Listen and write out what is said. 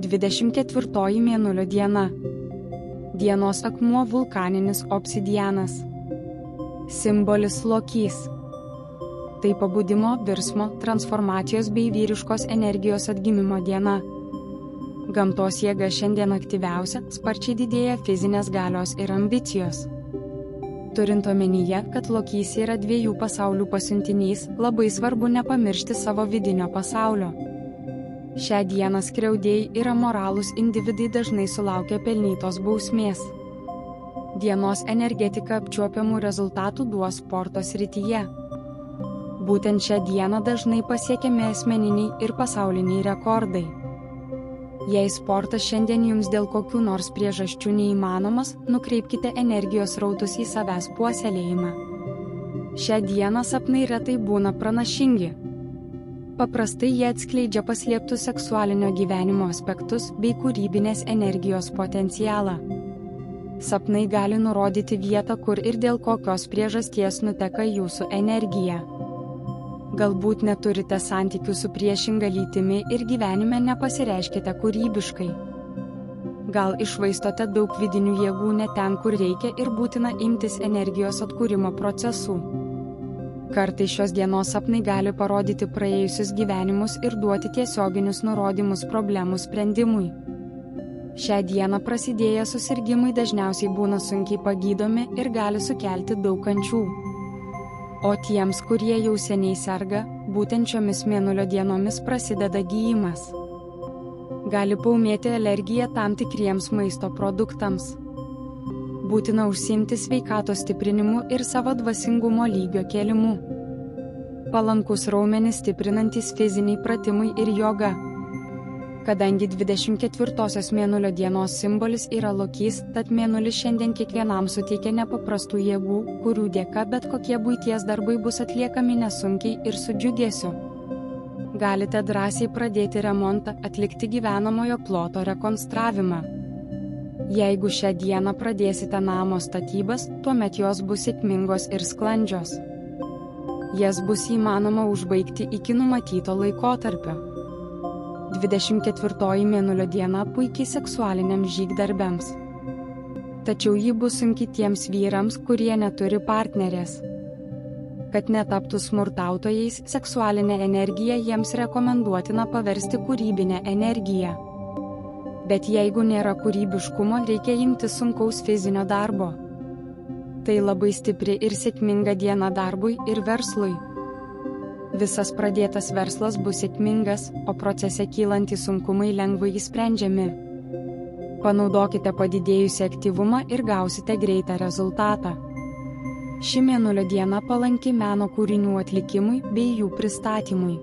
24 mėnulio diena. Dienos akmuo vulkaninis obsidianas. Simbolis lokys. Tai pabudimo, virsmo, transformacijos bei vyriškos energijos atgimimo diena. Gamtos jėga šiandien aktyviausia, sparčiai didėja fizinės galios ir ambicijos. Turint omenyje, kad lokys yra dviejų pasaulių pasiuntinys, labai svarbu nepamiršti savo vidinio pasaulio. Šią dieną skriaudėjai ir amoralūs individai dažnai sulaukia pelnytos bausmės. Dienos energetika apčiuopiamų rezultatų duos sporto srityje. Būtent šią dieną dažnai pasiekiami asmeniniai ir pasauliniai rekordai. Jei sportas šiandien jums dėl kokių nors priežasčių neįmanomas, nukreipkite energijos rautus į savęs puoselėjimą. Šią dieną sapnai retai būna pranašingi. Paprastai jie atskleidžia paslėptus seksualinio gyvenimo aspektus bei kūrybinės energijos potencialą. Sapnai gali nurodyti vietą, kur ir dėl kokios priežasties nuteka jūsų energija. Galbūt neturite santykių su priešinga lytimi ir gyvenime nepasireiškite kūrybiškai. Gal iššvaistote daug vidinių jėgų ne ten, kur reikia ir būtina imtis energijos atkūrimo procesų. Kartais šios dienos sapnai gali parodyti praėjusius gyvenimus ir duoti tiesioginius nurodymus problemų sprendimui. Šią dieną prasidėję susirgimai dažniausiai būna sunkiai pagydomi ir gali sukelti daug kančių. O tiems, kurie jau seniai serga, būtent šiomis mėnulio dienomis prasideda gyjimas. Gali paūmėti alergija tam tikriems maisto produktams. Būtina užsiimti sveikatos stiprinimu ir savo dvasingumo lygio kėlimu. Palankus raumenis stiprinantys fiziniai pratimai ir joga. Kadangi 24 mėnulio dienos simbolis yra lokys, tad mėnulis šiandien kiekvienam suteikia nepaprastų jėgų, kurių dėka bet kokie buities darbai bus atliekami nesunkiai ir su džiugesiu. Galite drąsiai pradėti remontą, atlikti gyvenamojo ploto rekonstravimą. Jeigu šią dieną pradėsite namo statybas, tuomet jos bus sėkmingos ir sklandžios. Jas bus įmanoma užbaigti iki numatyto laikotarpio. 24 mėnulio diena puikiai seksualiniams žygdarbiams. Tačiau ji bus sunki tiems vyrams, kurie neturi partnerės. Kad netaptų smurtautojais, seksualinę energiją jiems rekomenduotina paversti kūrybinę energiją. Bet jeigu nėra kūrybiškumo, reikia imtis sunkaus fizinio darbo. Tai labai stipri ir sėkminga diena darbui ir verslui. Visas pradėtas verslas bus sėkmingas, o procese kylantys sunkumai lengvai išsprendžiami. Panaudokite padidėjusį aktyvumą ir gausite greitą rezultatą. Ši mėnulio diena palanki meno kūrinių atlikimui bei jų pristatymui.